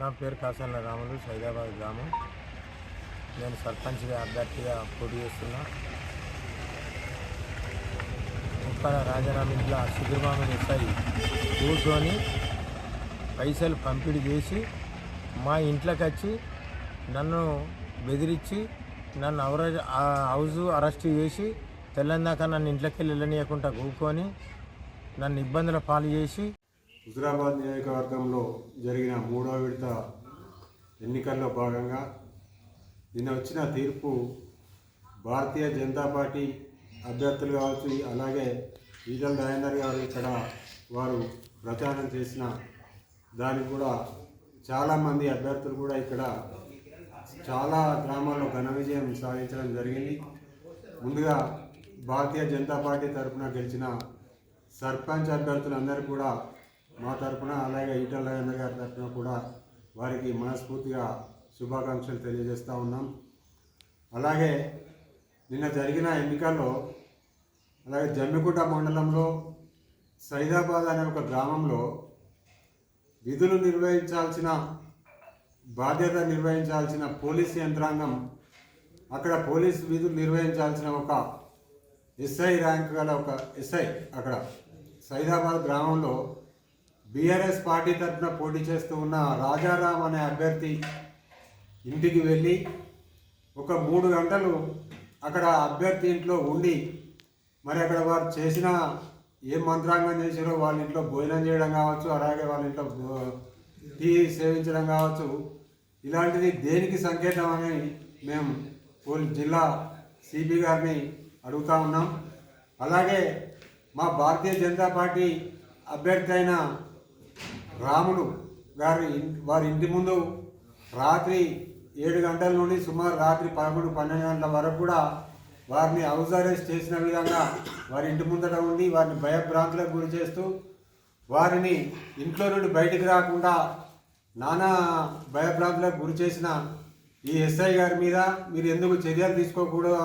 నా పేరు కాసాల రాములు, సైదాబాద్ గ్రామం. నేను సర్పంచ్గా అభ్యర్థిగా పోటీ చేస్తున్నా. ఉప్పర రాజారాం ఇంట్లో సుధీర్మామని ఎస్ఐ కూర్చొని పైసలు పంపిణీ చేసి మా ఇంట్లోకి వచ్చి నన్ను బెదిరించి నన్ను హౌస్ అరెస్ట్ చేసి తెల్లందాకా నన్ను ఇంట్లోకి వెళ్ళనీయకుండా కూకొని నన్ను ఇబ్బందుల పాలు చేసి హుజురాబాద్ నియోజకవర్గంలో జరిగిన 3వ విడత ఎన్నికల్లో భాగంగా నిన్న వచ్చిన తీర్పు భారతీయ జనతా పార్టీ అభ్యర్థులు కావచ్చు, అలాగే ఈటల రాజేందర్ గారు ఇక్కడ వారు ప్రచారం చేసిన దానికి కూడా చాలామంది అభ్యర్థులు కూడా ఇక్కడ చాలా గ్రామాల్లో ఘన విజయం సాధించడం జరిగింది. ముందుగా భారతీయ జనతా పార్టీ తరఫున గెలిచిన సర్పంచ్ అభ్యర్థులందరూ కూడా మా తరఫున, అలాగే ఈటల రాజేందర్ గారి తరఫున కూడా వారికి మనస్ఫూర్తిగా శుభాకాంక్షలు తెలియజేస్తూ ఉన్నాం. అలాగే నిన్న జరిగిన ఎన్నికల్లో అలాగే జమ్మికుంట మండలంలో సైదాబాద్ అనే ఒక గ్రామంలో విధులు నిర్వహించాల్సిన బాధ్యత నిర్వహించాల్సిన పోలీస్ యంత్రాంగం, అక్కడ పోలీస్ విధులు నిర్వహించాల్సిన ఒక ఎస్ఐ ర్యాంక్ గల ఒక ఎస్ఐ అక్కడ సైదాబాద్ గ్రామంలో బీఆర్ఎస్ పార్టీ తరఫున పోటీ చేస్తూ ఉన్న రాజారాం అనే అభ్యర్థి ఇంటికి వెళ్ళి ఒక 3 గంటలు అక్కడ అభ్యర్థి ఇంట్లో ఉండి, మరి అక్కడ వారు చేసిన ఏం మంత్రాంగం చేసారో వాళ్ళ ఇంట్లో భోజనం చేయడం కావచ్చు, అలాగే వాళ్ళ ఇంట్లో టీ సేవించడం కావచ్చు, ఇలాంటిది దేనికి సంకేతం అని మేము జిల్లా సిపి గారిని అడుగుతూ ఉన్నాం. అలాగే మా భారతీయ జనతా పార్టీ అభ్యర్థి అయిన రాములు గారి వారి ఇంటి ముందు రాత్రి 7 గంటల నుండి సుమారు రాత్రి 11-12 గంటల వరకు కూడా వారిని హౌస్ అరెస్ట్ చేసిన విధంగా వారి ఇంటి ముందట ఉండి వారిని భయభ్రాంతులకు గురి చేస్తూ వారిని ఇంట్లో నుండి బయటికి రాకుండా నానా భయభ్రాంతులకు గురి చేసిన ఈ ఎస్ఐ గారి మీద మీరు ఎందుకు చర్యలు తీసుకోకూడదో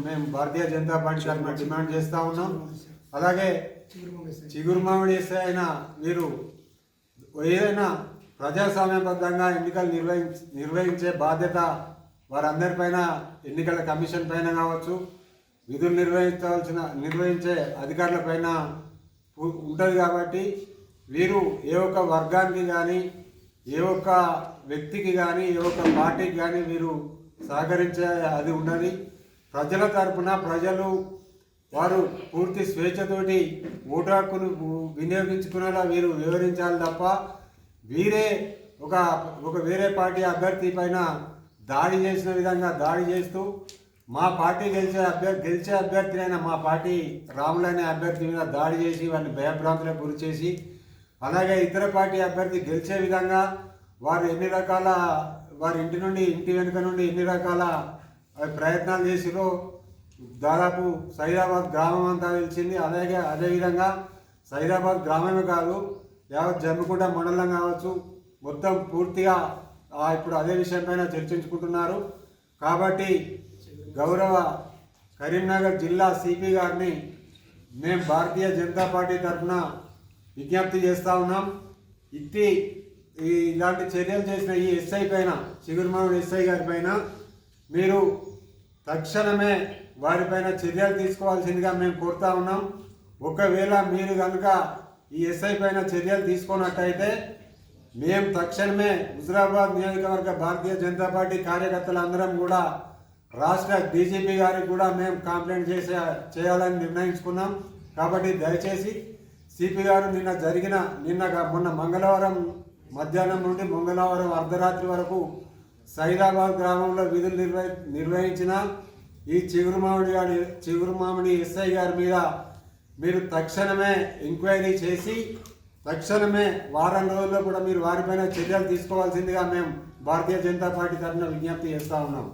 మేము భారతీయ జనతా పార్టీ తరఫున డిమాండ్ చేస్తూ ఉన్నాం. అలాగే చిగురుమామిడి ఎస్ఐ అయినా మీరు ఏదైనా ప్రజాస్వామ్యబద్ధంగా ఎన్నికలు నిర్వహించే బాధ్యత వారందరిపైన, ఎన్నికల కమిషన్ పైన కావచ్చు, విధులు నిర్వహించే అధికారుల పైన ఉంటుంది. కాబట్టి వీరు ఏ ఒక్క వర్గానికి కానీ, ఏ ఒక్క వ్యక్తికి కానీ, ఏ ఒక్క పార్టీకి కానీ వీరు సహకరించే అది ఉన్నది. ప్రజల తరపున ప్రజలు వారు పూర్తి స్వేచ్ఛతోటి ఓటు హక్కును వినియోగించుకునేలా వీరు వివరించాలి తప్ప వీరే ఒక వేరే పార్టీ అభ్యర్థి పైన దాడి చేసిన విధంగా దాడి చేస్తూ మా పార్టీ గెలిచే అభ్యర్థి అయిన మా పార్టీ రాములు అనే అభ్యర్థి మీద దాడి చేసి వారిని భయభ్రాంతులకు గురి చేసి, అలాగే ఇతర పార్టీ అభ్యర్థి గెలిచే విధంగా వారు వారి ఇంటి వెనుక నుండి ఎన్ని రకాల ప్రయత్నాలు చేసిరో దాదాపు సైదాబాద్ గ్రామం అంతా తెలిసింది. అదేవిధంగా సైదాబాద్ గ్రామమే కాదు, యావత్ జమ్మికుంట మండలం కావచ్చు, మొత్తం పూర్తిగా ఇప్పుడు అదే విషయం పైన చర్చించుకుంటున్నారు. కాబట్టి గౌరవ కరీంనగర్ జిల్లా సిపి గారిని మేము భారతీయ జనతా పార్టీ తరఫున విజ్ఞప్తి చేస్తూ ఉన్నాం. ఇలాంటి చర్యలు చేసిన ఈ ఎస్ఐ పైన, చిగురుమామిడి ఎస్ఐ గారి పైన మీరు తక్షణమే వారిపైన చర్యలు తీసుకోవాల్సిందిగా మేము కోరుతా ఉన్నాం. ఒకవేళ మీరు కనుక ఈ ఎస్ఐ పైన చర్యలు తీసుకున్నట్టయితే మేము తక్షణమే హుజురాబాద్ నియోజకవర్గ భారతీయ జనతా పార్టీ కార్యకర్తలందరం కూడా రాష్ట్ర డీజీపీ గారికి కూడా మేము కంప్లైంట్ చేయాలని నిర్ణయించుకున్నాం. కాబట్టి దయచేసి సిపి గారు మొన్న మంగళవారం మధ్యాహ్నం నుండి మంగళవారం అర్ధరాత్రి వరకు సైదాబాద్ గ్రామంలో విధులు నిర్వహించిన ఈ చిగురుమామిడి ఎస్ఐ గారి మీద మీరు తక్షణమే ఎంక్వైరీ చేసి తక్షణమే వారం రోజుల్లో కూడా మీరు వారిపైన చర్యలు తీసుకోవాల్సిందిగా మేము భారతీయ జనతా పార్టీ తరఫున విజ్ఞప్తి చేస్తూ ఉన్నాం.